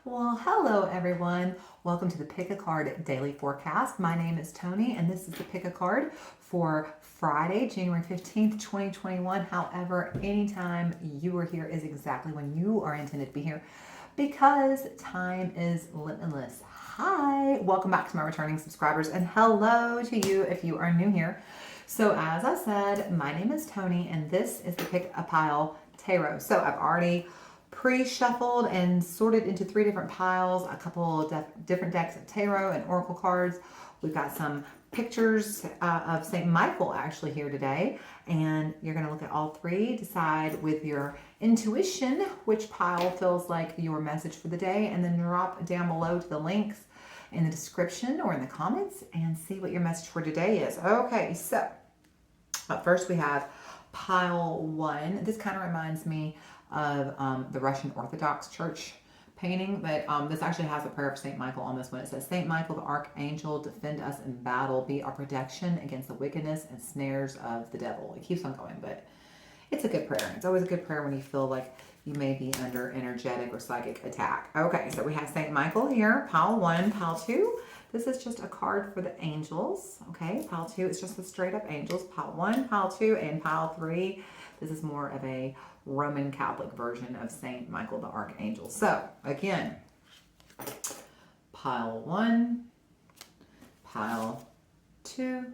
Well, hello everyone. Welcome to the Pick a Card Daily Forecast. My name is Tony and this is the Pick a Card for Friday, January 15th, 2021. However, anytime you are here is exactly when you are intended to be here because time is limitless. Hi, welcome back to my returning subscribers and hello to you if you are new here. So as I said, my name is Tony and this is the Pick a Pile Tarot. So I've already pre-shuffled and sorted into 3 different piles, a couple of different decks of tarot and oracle cards. We've got some pictures of St. Michael actually here today, and you're going to look at all 3, decide with your intuition which pile feels like your message for the day, and then drop down below to the links in the description or in the comments and see what your message for today is. Okay, so up first we have pile 1. This kind of reminds me of the Russian Orthodox Church painting, but this actually has a prayer of St. Michael on this one. It says, St. Michael, the Archangel, defend us in battle, be our protection against the wickedness and snares of the devil. It keeps on going, but it's a good prayer. It's always a good prayer when you feel like you may be under energetic or psychic attack. Okay, so we have St. Michael here, pile 1, pile 2. This is just a card for the angels. Okay, pile 2 is just the straight up angels. Pile 1, pile 2, and pile 3. This is more of a Roman Catholic version of St. Michael the Archangel. So again, pile 1, pile 2,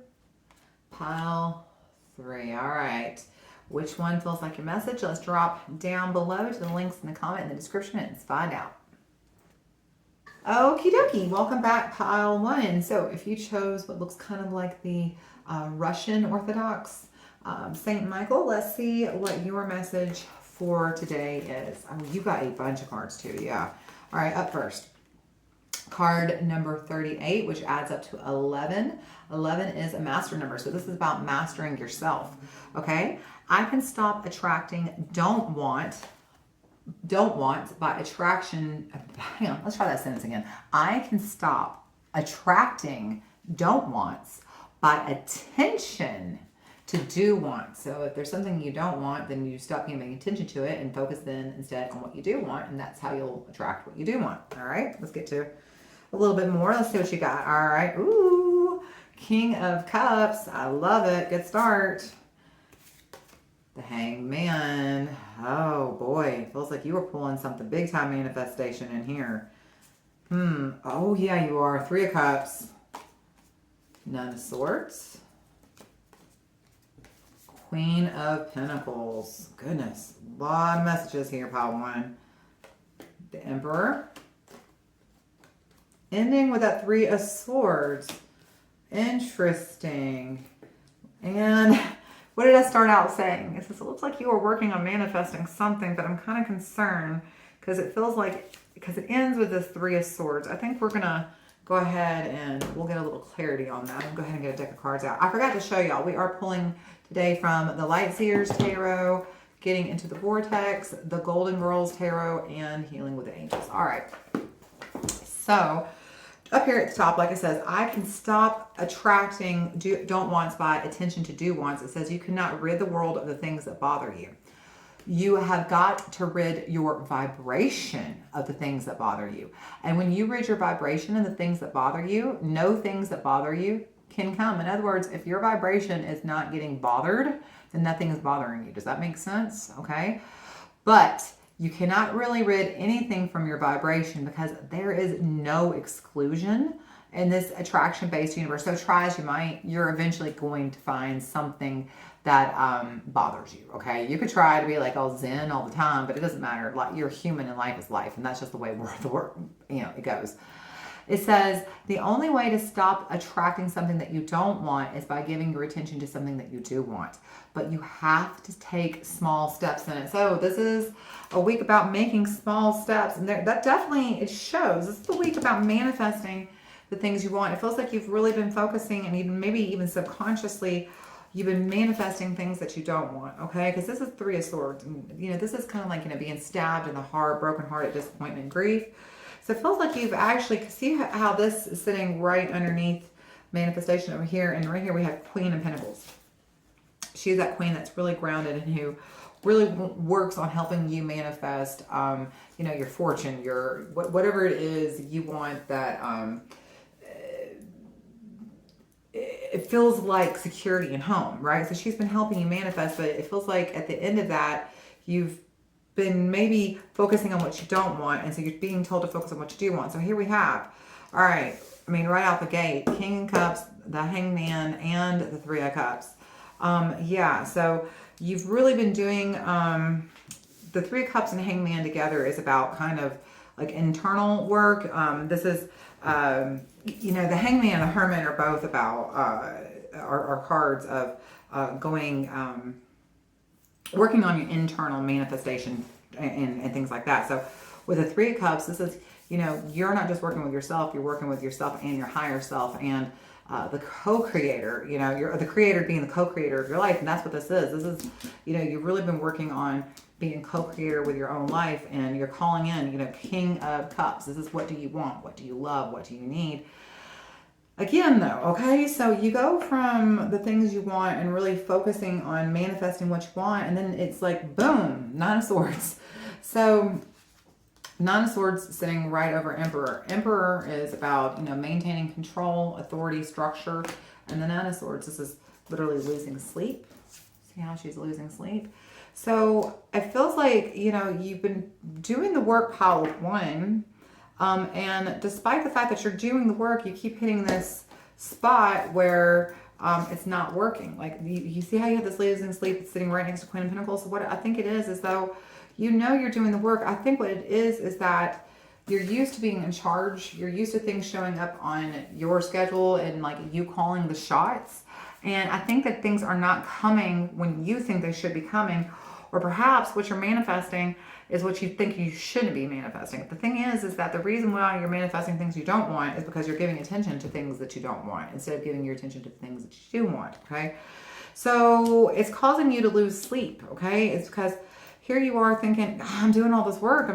pile 3. All right. Which one feels like your message? Let's drop down below to the links in the comment in the description and let's find out. Okie dokie, welcome back, pile 1. So if you chose what looks kind of like the Russian Orthodox St. Michael, let's see what your message for today is. Oh, you got a bunch of cards too, yeah. All right, up first, card number 38, which adds up to 11. 11 is a master number, so this is about mastering yourself, okay? I can stop attracting don't want by attraction. Hang on, let's try that sentence again. I can stop attracting don't wants by attention to do want. So if there's something you don't want, then you stop paying attention to it and focus then instead on what you do want, and that's how you'll attract what you do want. All right, let's get to a little bit more. Let's see what you got. All right, ooh, King of Cups. I love it. Good start. The Hangman. Oh boy, feels like you were pulling something big time manifestation in here. Oh yeah, you are. 3 of Cups. None of Swords. Queen of Pentacles. Goodness, a lot of messages here, pile 1. The Emperor. Ending with that 3 of Swords. Interesting. And what did I start out saying? It says, it looks like you are working on manifesting something, but I'm kind of concerned because it feels like, because it ends with this 3 of Swords. I think we're going to go ahead and we'll get a little clarity on that. I'll go ahead and get a deck of cards out. I forgot to show y'all, we are pulling today from the Lightseers Tarot, getting into the Vortex, the Golden Girls Tarot, and Healing with the Angels. All right. So up here at the top, like it says, I can stop attracting don't wants by attention to do wants. It says you cannot rid the world of the things that bother you. You have got to rid your vibration of the things that bother you. And when you rid your vibration of the things that bother you, no things that bother you can come. In other words, if your vibration is not getting bothered, then nothing is bothering you. Does that make sense? Okay. But you cannot really rid anything from your vibration because there is no exclusion in this attraction-based universe. So try as you might, you're eventually going to find something that bothers you, okay? You could try to be like all zen all the time, but it doesn't matter. Like, you're human and life is life, and that's just the way it goes. It says the only way to stop attracting something that you don't want is by giving your attention to something that you do want. But you have to take small steps in it. So this is a week about making small steps. And that definitely, it shows. This is the week about manifesting the things you want. It feels like you've really been focusing and even maybe even subconsciously you've been manifesting things that you don't want, okay? Because this is 3 of Swords. And, this is kind of like, being stabbed in the heart, broken hearted, disappointment, and grief. So it feels like you've actually, see how this is sitting right underneath manifestation over here. And right here we have Queen of Pentacles. She's that queen that's really grounded and who really works on helping you manifest, you know, your fortune, your whatever it is you want that it feels like security and home, right? So she's been helping you manifest, but it feels like at the end of that, you've been maybe focusing on what you don't want, and so you're being told to focus on what you do want. So here we have, all right, I mean, right out the gate, King of Cups, the Hangman, and the Three of Cups. Yeah, so you've really been doing, the Three of Cups and Hangman together is about kind of like internal work. This is, you know, the Hangman and the Hermit are both about, are cards of going, working on your internal manifestation and things like that. So with the Three of Cups, this is, you know, you're not just working with yourself, you're working with yourself and your higher self and the co-creator. You know, you're the creator being the co-creator of your life, and that's what this is. This is, you know, you've really been working on being co-creator with your own life, and you're calling in, you know, King of Cups. This is, what do you want? What do you love? What do you need? Again, though, okay, so you go from the things you want and really focusing on manifesting what you want, and then it's like, boom, Nine of Swords. So Nine of Swords sitting right over Emperor. Emperor is about, you know, maintaining control, authority, structure, and the Nine of Swords, this is literally losing sleep. See how she's losing sleep? So it feels like, you know, you've been doing the work pile of one, and despite the fact that you're doing the work, you keep hitting this spot where it's not working. Like, you see how you have this losing sleep, it's sitting right next to Queen of Pentacles? So what I think it is though, you know you're doing the work. I think what it is that you're used to being in charge. You're used to things showing up on your schedule and like you calling the shots. And I think that things are not coming when you think they should be coming, or perhaps what you're manifesting is what you think you shouldn't be manifesting. The thing is that the reason why you're manifesting things you don't want is because you're giving attention to things that you don't want instead of giving your attention to things that you do want, okay? So it's causing you to lose sleep, okay? It's because here you are thinking, I'm doing all this work,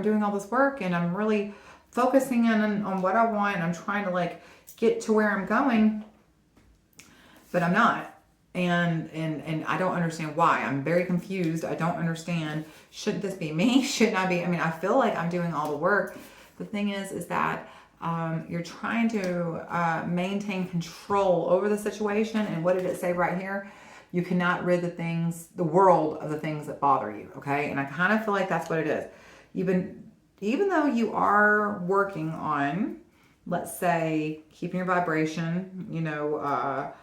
and I'm really focusing on what I want, and I'm trying to like get to where I'm going, but I'm not. And I don't understand why. I'm very confused. I don't understand. Shouldn't this be me? Shouldn't I be? I mean, I feel like I'm doing all the work. The thing is that you're trying to maintain control over the situation. And what did it say right here? You cannot rid the world of the things that bother you. Okay. And I kind of feel like that's what it is. Even though you are working on, let's say, keeping your vibration, you know,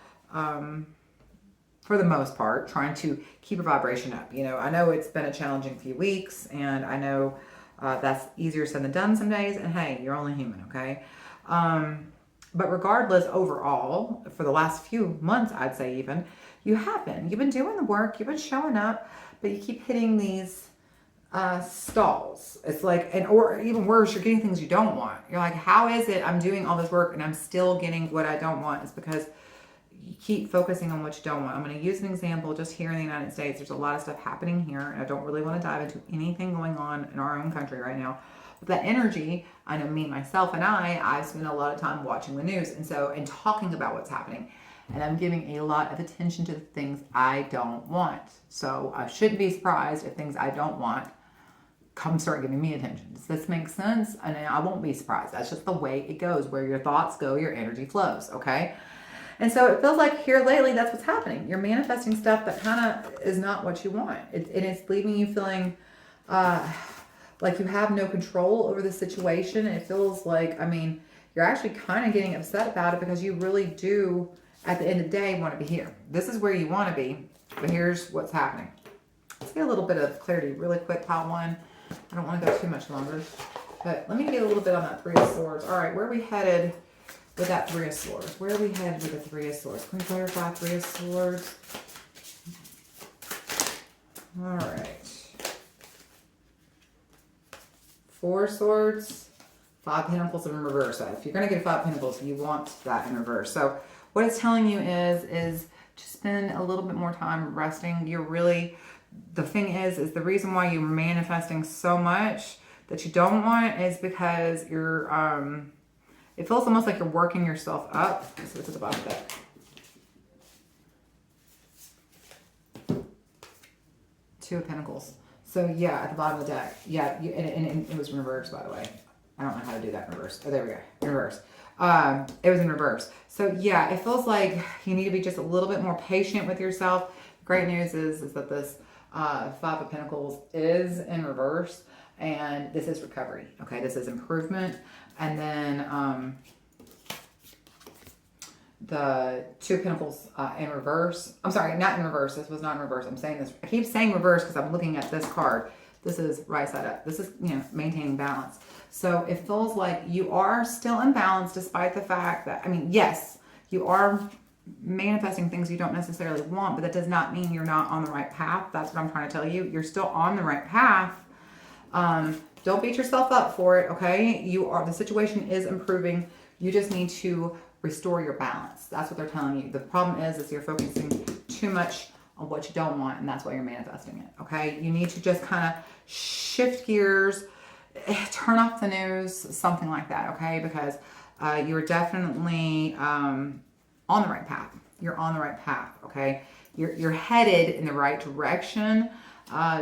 for the most part, trying to keep your vibration up. You know, I know it's been a challenging few weeks, and I know that's easier said than done some days, and hey, you're only human, okay? But regardless, overall, for the last few months, I'd say even, you've been doing the work, you've been showing up, but you keep hitting these stalls. It's like, or even worse, you're getting things you don't want. You're like, how is it I'm doing all this work and I'm still getting what I don't want? It's because you keep focusing on what you don't want. I'm going to use an example just here in the United States. There's a lot of stuff happening here, and I don't really want to dive into anything going on in our own country right now. But that energy, I know me, myself, and I've spent a lot of time watching the news and talking about what's happening. And I'm giving a lot of attention to the things I don't want. So I shouldn't be surprised if things I don't want come start giving me attention. Does this make sense? And I won't be surprised. That's just the way it goes. Where your thoughts go, your energy flows, okay? And so it feels like here lately, that's what's happening. You're manifesting stuff that kind of is not what you want. And it's leaving you feeling like you have no control over the situation. It feels like, I mean, you're actually kind of getting upset about it because you really do, at the end of the day, want to be here. This is where you want to be, but here's what's happening. Let's get a little bit of clarity really quick, pile one. I don't want to go too much longer, but let me get a little bit on that Three of Swords. All right, where are we headed with that Three of Swords? Where are we headed with the Three of Swords? Can we clarify Three of Swords? All right. Four Swords, Five Pentacles in reverse. If you're going to get Five Pentacles, you want that in reverse. So what it's telling you is to spend a little bit more time resting. You're really, the thing is the reason why you're manifesting so much that you don't want is because you're, it feels almost like you're working yourself up. So it's at the bottom of that. Two of Pentacles. So yeah, at the bottom of the deck. Yeah, and it was reversed, by the way. I don't know how to do that in reverse. Oh, there we go. In reverse. It was in reverse. So yeah, it feels like you need to be just a little bit more patient with yourself. Great news is that this Five of Pentacles is in reverse, and this is recovery. Okay, this is improvement. And then the Two of Pentacles in reverse. I'm sorry, not in reverse. This was not in reverse. I'm saying this. I keep saying reverse because I'm looking at this card. This is right side up. This is, maintaining balance. So it feels like you are still in balance despite the fact that, yes, you are manifesting things you don't necessarily want, but that does not mean you're not on the right path. That's what I'm trying to tell you. You're still on the right path. Don't beat yourself up for it, okay? The situation is improving. You just need to restore your balance. That's what they're telling you. The problem is you're focusing too much on what you don't want, and that's why you're manifesting it, okay? You need to just kind of shift gears, turn off the news, something like that, okay? Because you're definitely on the right path. You're on the right path, okay? You're headed in the right direction.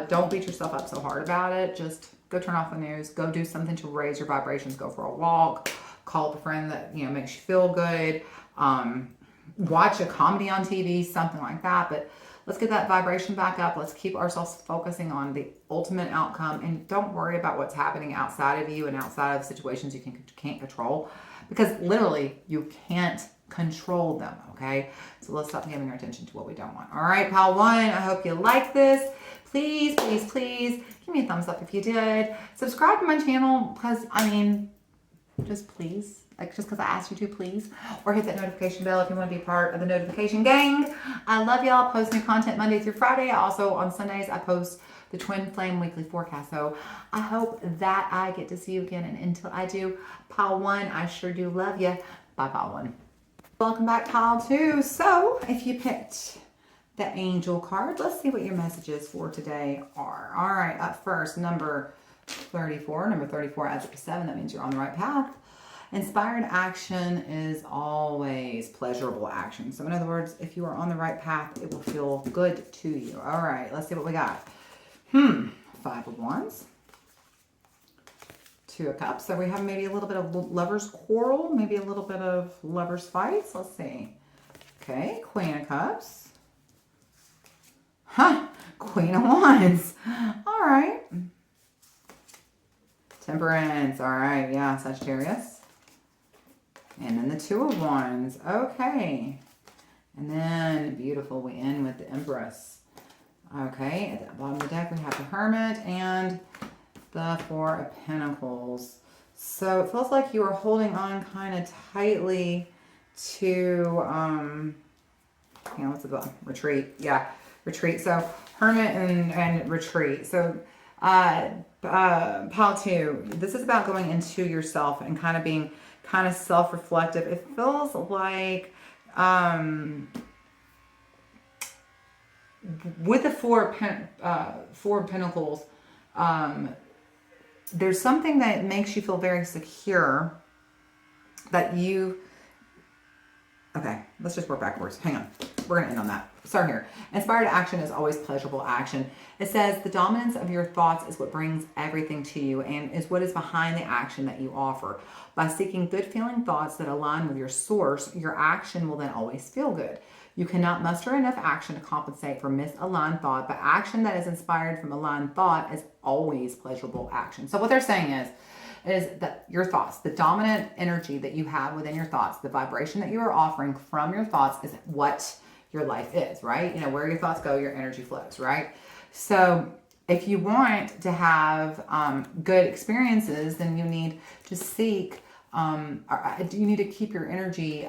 Don't beat yourself up so hard about it. Just go turn off the news. Go do something to raise your vibrations. Go for a walk. Call up a friend that makes you feel good. Watch a comedy on TV, something like that. But let's get that vibration back up. Let's keep ourselves focusing on the ultimate outcome, and don't worry about what's happening outside of you and outside of situations you can't control, because literally you can't control them, okay? So let's stop giving our attention to what we don't want. All right, pile one, I hope you like this. Please, please, please give me a thumbs up if you did. Subscribe to my channel because, just please. Just because I asked you to, please. Or hit that notification bell if you want to be part of the notification gang. I love y'all. Post new content Monday through Friday. Also, on Sundays, I post the Twin Flame Weekly Forecast. So I hope that I get to see you again. And until I do, pile one, I sure do love you. Bye, pile one. Welcome back, pile two. So if you picked the angel card, let's see what your messages for today are. All right, up first, number 34. Number 34 adds up to 7. That means you're on the right path. Inspired action is always pleasurable action. So in other words, if you are on the right path, it will feel good to you. All right, let's see what we got. 5 of Wands. 2 of Cups. So we have maybe a little bit of lover's quarrel, maybe a little bit of lover's fights. Let's see. Okay, Queen of Cups. Queen of Wands. All right. Temperance. All right, yeah, Sagittarius. And then the 2 of Wands. Okay. And then, beautiful, we end with the Empress. Okay, at the bottom of the deck, we have the Hermit and the 4 of Pentacles. So it feels like you are holding on kind of tightly to, what's the bottom? Retreat. Yeah, retreat. So Hermit and retreat. So pile 2, this is about going into yourself and kind of being kind of self-reflective. It feels like with the 4 of Pentacles, there's something that makes you feel very secure that okay, let's just work backwards. Hang on. We're going to end on that. Start here. Inspired action is always pleasurable action. It says the dominance of your thoughts is what brings everything to you and is what is behind the action that you offer. By seeking good feeling thoughts that align with your source, your action will then always feel good. You cannot muster enough action to compensate for misaligned thought, but action that is inspired from aligned thought is always pleasurable action. So what they're saying is that your thoughts, the dominant energy that you have within your thoughts, the vibration that you are offering from your thoughts is what your life is, right? Where your thoughts go, your energy flows, right? So if you want to have good experiences, then you need to seek, you need to keep your energy,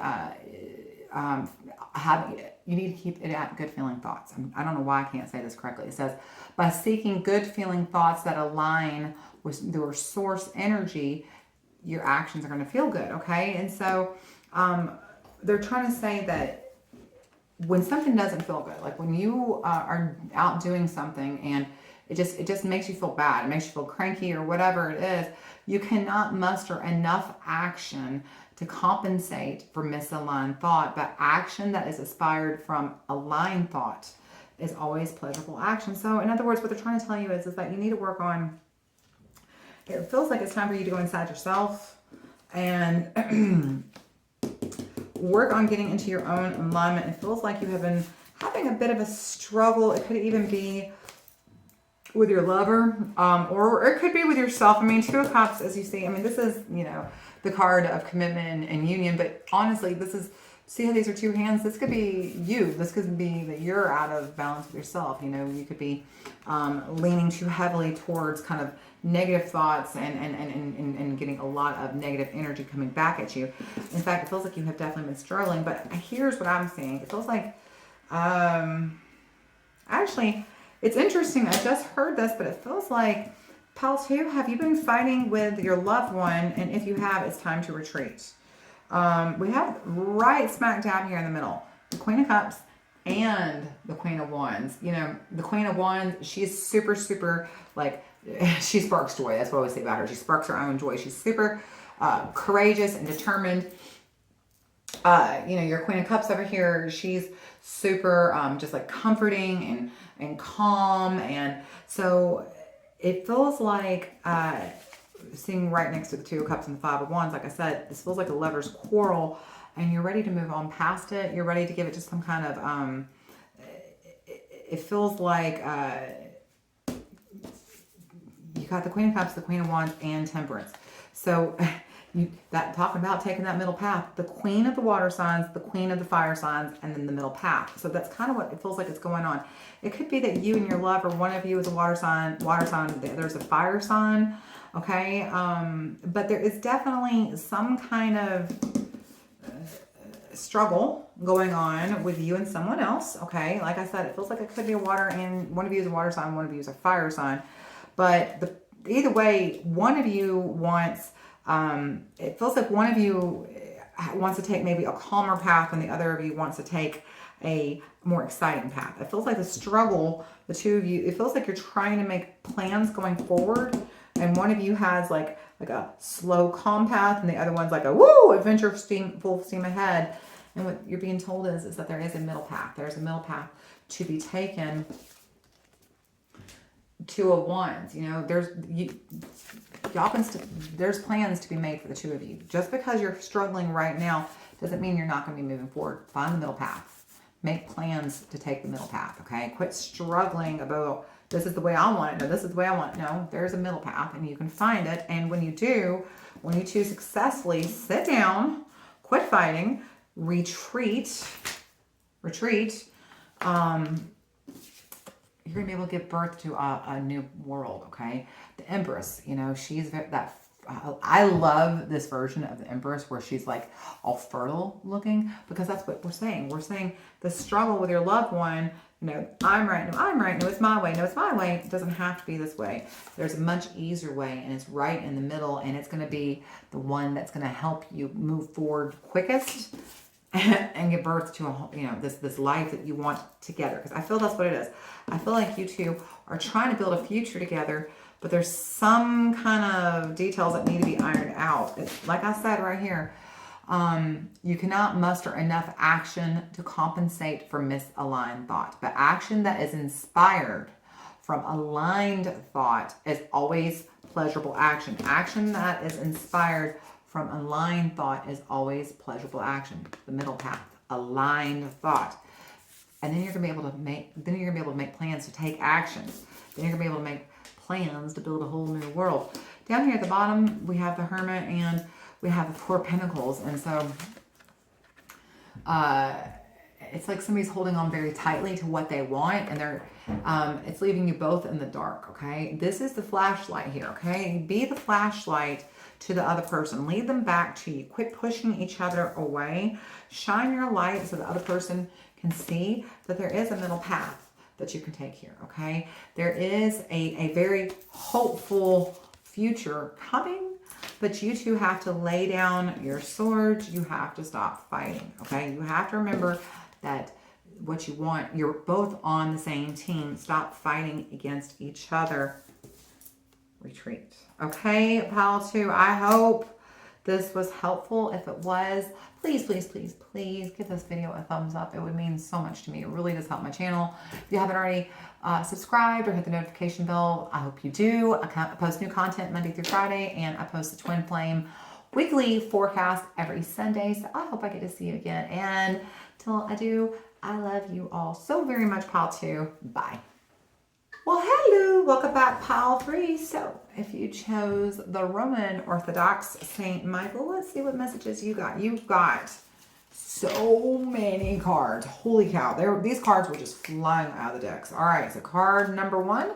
you need to keep it at good feeling thoughts. I don't know why I can't say this correctly. It says, by seeking good feeling thoughts that align with your source energy, your actions are going to feel good, okay? And so they're trying to say that when something doesn't feel good, like when you are out doing something and it just makes you feel bad, it makes you feel cranky or whatever it is, you cannot muster enough action to compensate for misaligned thought, but action that is inspired from aligned thought is always pleasurable action. So in other words, what they're trying to tell you is that you need to work on, it feels like it's time for you to go inside yourself and work on getting into your own alignment. It feels like you have been having a bit of a struggle. It could even be with your lover, or it could be with yourself. I mean, Two of Cups, as you see, I mean, this is, you know, the card of commitment and union, but honestly, this is, see how these are two hands? This could be you. This could be that you're out of balance with yourself. You know, you could be leaning too heavily towards kind of negative thoughts and getting a lot of negative energy coming back at you. In fact, it feels like you have definitely been struggling, but here's what I'm seeing. It feels like, actually, it's interesting. I just heard this, but it feels like, Pile 2, have you been fighting with your loved one? And if you have, it's time to retreat. We have right smack dab here in the middle, the Queen of Cups and the Queen of Wands. You know, the Queen of Wands, she's super, super, like, she sparks joy. That's what I always say about her. She sparks her own joy. She's super courageous and determined. You know, your Queen of Cups over here, she's super just like comforting and calm. And so it feels like seeing right next to the Two of Cups and the Five of Wands, like I said, this feels like a lover's quarrel, and you're ready to move on past it. You're ready to give it just some kind of, it feels like you got the Queen of Cups, the Queen of Wands, and Temperance. So talking about taking that middle path, the Queen of the water signs, the Queen of the fire signs, and then the middle path. So that's kind of what it feels like it's going on. It could be that you and your lover, one of you is a water sign, the other's a fire sign. Okay, but there is definitely some kind of struggle going on with you and someone else. Okay, like I said, it feels like it could be a water, and one of you is a water sign, one of you is a fire sign. But either way, one of you wants, it feels like one of you wants to take maybe a calmer path, and the other of you wants to take a more exciting path. It feels like the struggle, the two of you, it feels like you're trying to make plans going forward. And one of you has like a slow, calm path, and the other one's like a woo, adventure full steam ahead. And what you're being told is that there is a middle path. There's a middle path to be taken. Two of Wands. You know, there's plans to be made for the two of you. Just because you're struggling right now doesn't mean you're not going to be moving forward. Find the middle path. Make plans to take the middle path. Okay, quit struggling about, this is the way I want it. No, this is the way I want it. No, there's a middle path, and you can find it. And when you do, when you choose successfully, sit down, quit fighting, retreat. You're going to be able to give birth to a new world, okay? The Empress, you know, she's that, I love this version of the Empress where she's like all fertile looking, because that's what we're saying. We're saying the struggle with your loved one, you know, I'm right, no, I'm right, no, it's my way, no, it's my way. It doesn't have to be this way. There's a much easier way, and it's right in the middle, and it's going to be the one that's going to help you move forward quickest and give birth to this life that you want together. Because I feel that's what it is. I feel like you two are trying to build a future together, but there's some kind of details that need to be ironed out. It's, like I said right here, you cannot muster enough action to compensate for misaligned thought. But action that is inspired from aligned thought is always pleasurable action. Action that is inspired from aligned thought is always pleasurable action. The middle path, aligned thought. And then you're gonna be able to make plans to take action. Then you're gonna be able to make plans to build a whole new world. Down here at the bottom, we have the Hermit and we have the Four of Pentacles. And so it's like somebody's holding on very tightly to what they want, and they're it's leaving you both in the dark, okay? This is the flashlight here, okay? Be the flashlight to the other person. Lead them back to you. Quit pushing each other away. Shine your light so the other person can see that there is a middle path that you can take here, okay? There is a very hopeful future coming, but you two have to lay down your swords. You have to stop fighting, okay? You have to remember that what you want, you're both on the same team. Stop fighting against each other. Retreat. Okay, Pile 2, I hope this was helpful. If it was, please, please, please, please give this video a thumbs up. It would mean so much to me. It really does help my channel. If you haven't already subscribed or hit the notification bell, I hope you do. I post new content Monday through Friday, and I post the Twin Flame weekly forecast every Sunday. So I hope I get to see you again. And till I do, I love you all so very much, pile 2. Bye. Well, hello, welcome back, pile 3. So if you chose the Roman Orthodox Saint Michael, let's see what messages you got. You've got so many cards. Holy cow. These cards were just flying out of the decks. All right, so card number 1,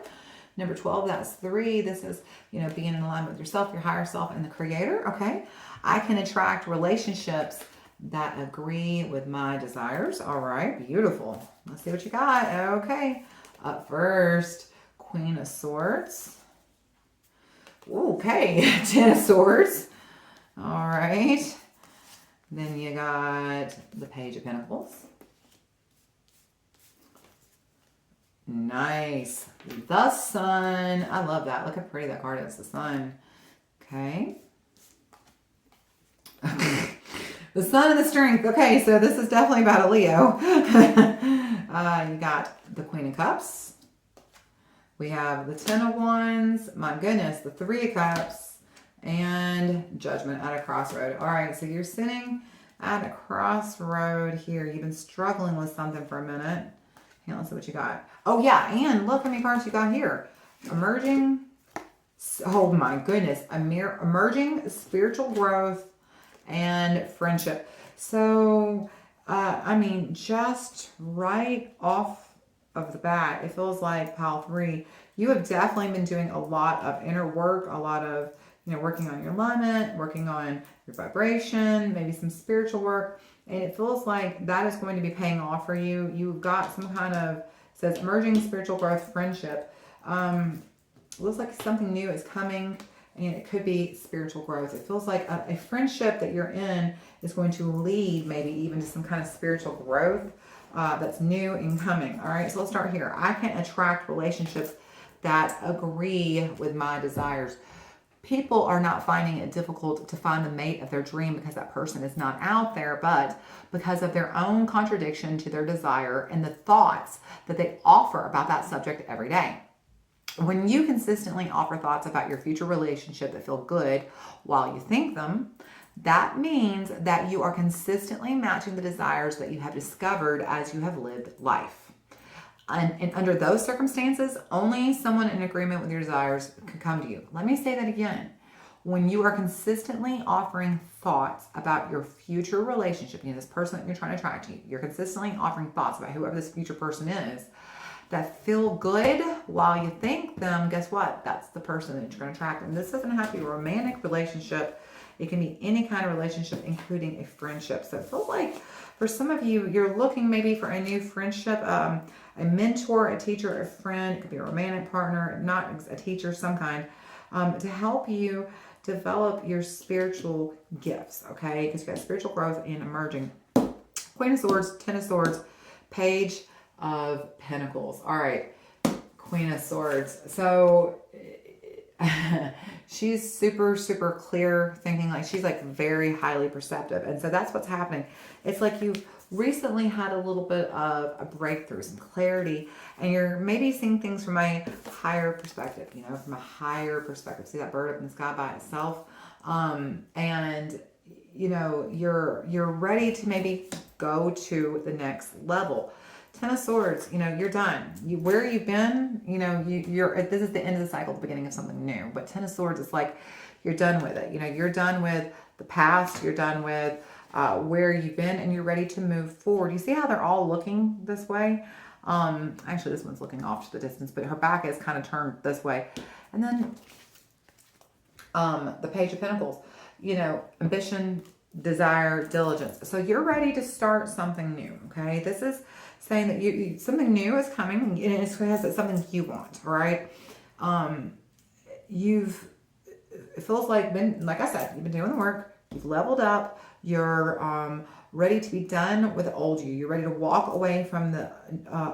number 12, that's 3. This is, being in alignment with yourself, your higher self, and the creator. Okay. I can attract relationships that agree with my desires. All right, beautiful. Let's see what you got. Okay. Up first, Queen of Swords. Okay, 10 of Swords. All right. Then you got the Page of Pentacles. Nice. The Sun. I love that. Look how pretty that card is, the Sun. Okay. The Sun and the Strength. Okay, so this is definitely about a Leo. You got the Queen of Cups. We have the 10 of Wands. My goodness, the 3 of Cups. And Judgment at a crossroad. All right, so you're sitting at a crossroad here. You've been struggling with something for a minute. Here, let's see what you got. Oh, yeah, and look how many cards you got here. Emerging. Oh, my goodness. Emerging spiritual growth and friendship. So, I mean, just right off of the bat, it feels like pile 3, you have definitely been doing a lot of inner work, a lot of, working on your alignment, working on your vibration, maybe some spiritual work. And it feels like that is going to be paying off for you. You've got some kind of, says emerging spiritual growth, friendship. Looks like something new is coming. And it could be spiritual growth. It feels like a friendship that you're in is going to lead maybe even to some kind of spiritual growth that's new and coming. All right, so let's start here. I can attract relationships that agree with my desires. People are not finding it difficult to find the mate of their dream because that person is not out there, but because of their own contradiction to their desire and the thoughts that they offer about that subject every day. When you consistently offer thoughts about your future relationship that feel good while you think them, that means that you are consistently matching the desires that you have discovered as you have lived life. And under those circumstances, only someone in agreement with your desires can come to you. Let me say that again. When you are consistently offering thoughts about your future relationship, this person that you're trying to attract to you, you're consistently offering thoughts about whoever this future person is, that feel good while you think them, guess what? That's the person that you're going to attract. And this doesn't have to be a romantic relationship. It can be any kind of relationship, including a friendship. So it feels like for some of you, you're looking maybe for a new friendship, a mentor, a teacher, a friend. It could be a romantic partner, not a teacher, some kind, to help you develop your spiritual gifts, okay? Because you got spiritual growth and emerging. Queen of Swords, 10 of Swords, Page of Pentacles. All right, Queen of Swords. So she's super, super clear thinking, like she's like very highly perceptive. And so that's what's happening. It's like you've recently had a little bit of a breakthrough, some clarity, and you're maybe seeing things from a higher perspective, from a higher perspective. See that bird up in the sky by itself. And you're ready to maybe go to the next level. 10 of Swords, you're done. Where you've been, this is the end of the cycle, the beginning of something new. But 10 of Swords is like, you're done with it. You're done with the past. You're done with where you've been, and you're ready to move forward. You see how they're all looking this way? Actually, this one's looking off to the distance, but her back is kind of turned this way. And then the Page of Pentacles, ambition, desire, diligence. So you're ready to start something new, okay? This is saying that something new is coming, and it has something you want, right? It feels like, like I said, you've been doing the work, you've leveled up, you're ready to be done with the old you. You're ready to walk away from the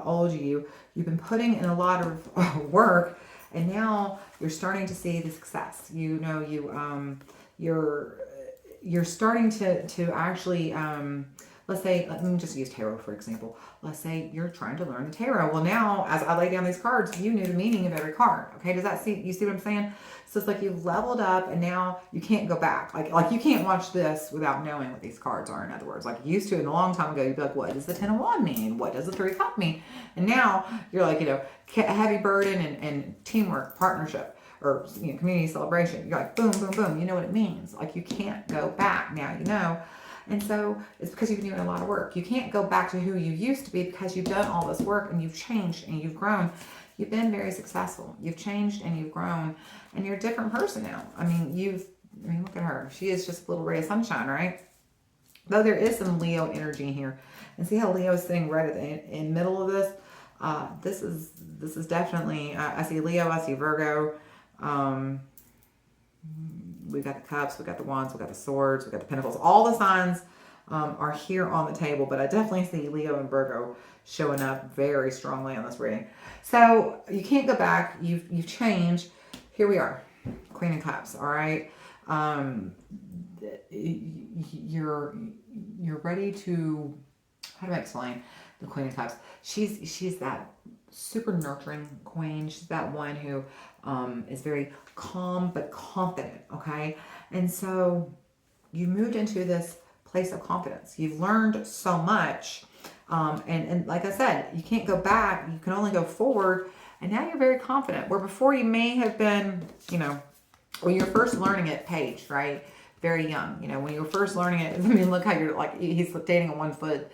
old you. You've been putting in a lot of work, and now you're starting to see the success. You're you're starting to actually, let's say, let me just use tarot for example. Let's say you're trying to learn the tarot. Well, now as I lay down these cards, you knew the meaning of every card. Okay, you see what I'm saying? So it's like you've leveled up, and now you can't go back. Like you can't watch this without knowing what these cards are. In other words, like you used to, and a long time ago, you'd be like, what does the 10 of Wands mean? What does the 3 of Cups mean? And now you're like, heavy burden and teamwork, partnership, or community celebration. You're like, boom, boom, boom. You know what it means. Like you can't go back. Now you know. And so it's because you've been doing a lot of work. You can't go back to who you used to be because you've done all this work and you've changed and you've grown. You've been very successful. You've changed and you've grown, and you're a different person now. I mean, look at her. She is just a little ray of sunshine, right? Though there is some Leo energy here. And see how Leo is sitting right at the middle of this? This is definitely, I see Leo, I see Virgo. We got the cups, we got the wands, we got the swords, we got the pentacles. All the signs are here on the table, but I definitely see Leo and Virgo showing up very strongly on this reading. So you can't go back. You've changed. Here we are, Queen of Cups. All right, you're ready to. How do I explain the Queen of Cups? She's that super nurturing queen. She's that one who is very calm but confident. Okay, and so you moved into this place of confidence. You've learned so much. And like I said, you can't go back. You can only go forward. And now you're very confident. Where before you may have been, when you're first learning it, Paige, right? Very young. When you were first learning it, I mean, look how you're like, he's standing on one foot,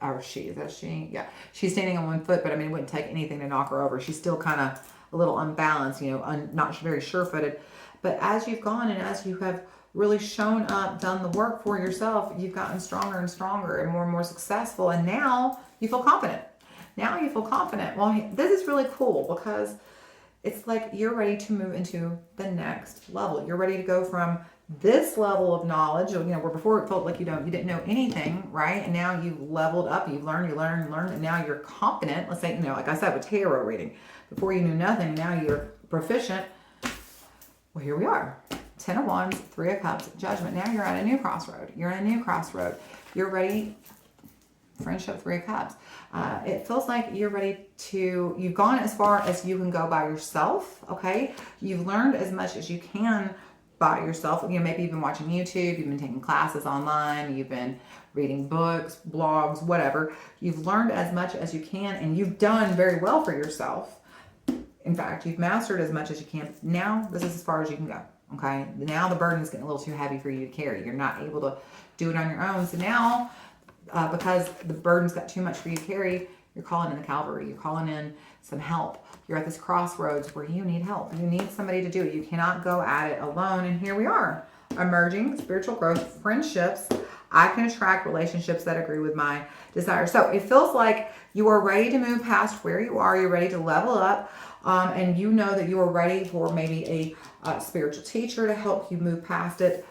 or she, is that she? Yeah. She's standing on one foot, but I mean, it wouldn't take anything to knock her over. She's still kind of a little unbalanced, not very sure-footed. But as you've gone and as you have really shown up, done the work for yourself, you've gotten stronger and stronger and more successful. And now you feel confident. Well, this is really cool because it's like you're ready to move into the next level. You're ready to go from this level of knowledge, where before it felt like you didn't know anything, right? And now you've leveled up, you've learned, and now you're confident. Let's say, like I said, with tarot reading, before you knew nothing, now you're proficient. Well, here we are. 10 of Wands, 3 of Cups, Judgment. Now you're at a new crossroad. You're ready. Friendship, 3 of Cups. It feels like you're ready to, you've gone as far as you can go by yourself, okay? You've learned as much as you can by yourself. Maybe you've been watching YouTube, you've been taking classes online, you've been reading books, blogs, whatever. You've learned as much as you can, and you've done very well for yourself. In fact, you've mastered as much as you can. Now, this is as far as you can go. Okay, now the burden is getting a little too heavy for you to carry. You're not able to do it on your own. So now, because the burden's got too much for you to carry, you're calling in the cavalry. You're calling in some help. You're at this crossroads where you need help. You need somebody to do it. You cannot go at it alone. And here we are, emerging spiritual growth, friendships. I can attract relationships that agree with my desires. So it feels like you are ready to move past where you are. You're ready to level up. And you know that you are ready for maybe a spiritual teacher to help you move past it.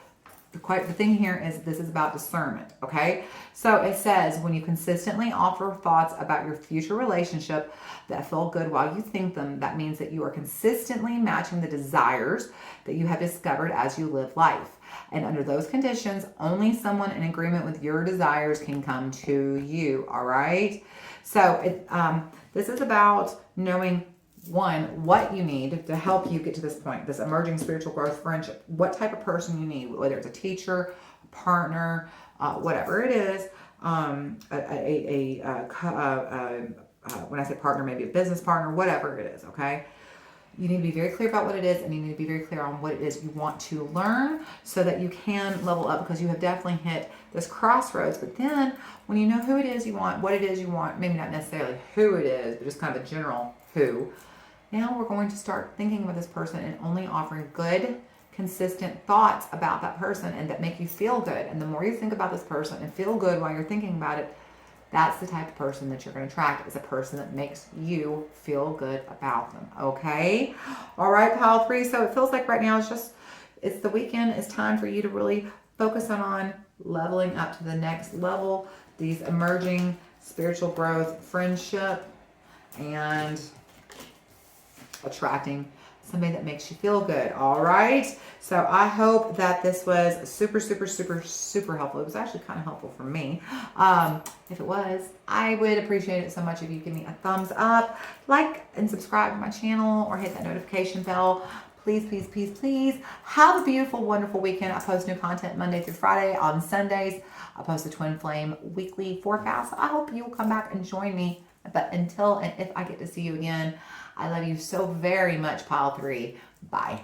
The thing here is this is about discernment, okay? So it says, when you consistently offer thoughts about your future relationship that feel good while you think them, that means that you are consistently matching the desires that you have discovered as you live life. And under those conditions, only someone in agreement with your desires can come to you, all right? So this is about knowing, one, what you need to help you get to this point, this emerging spiritual growth friendship. What type of person you need, whether it's a teacher, a partner, whatever it is. When I say partner, maybe a business partner, whatever it is, okay? You need to be very clear about what it is, and you need to be very clear on what it is you want to learn so that you can level up, because you have definitely hit this crossroads. But then when you know who it is you want, what it is you want, maybe not necessarily who it is, but just kind of a general who, now we're going to start thinking about this person and only offering good, consistent thoughts about that person and that make you feel good. And the more you think about this person and feel good while you're thinking about it, that's the type of person that you're going to attract, is a person that makes you feel good about them. Okay? All right, pile 3. So it feels like right now it's the weekend. It's time for you to really focus on leveling up to the next level, these emerging spiritual growth, friendship, and attracting somebody that makes you feel good. All right. So I hope that this was super, super, super, super helpful. It was actually kind of helpful for me. If it was, I would appreciate it so much if you give me a thumbs up, like and subscribe to my channel, or hit that notification bell. Please, please, please, please have a beautiful, wonderful weekend. I post new content Monday through Friday. On Sundays, I post a Twin Flame weekly forecast. I hope you'll come back and join me. But until and if I get to see you again, I love you so very much, Pile 3. Bye.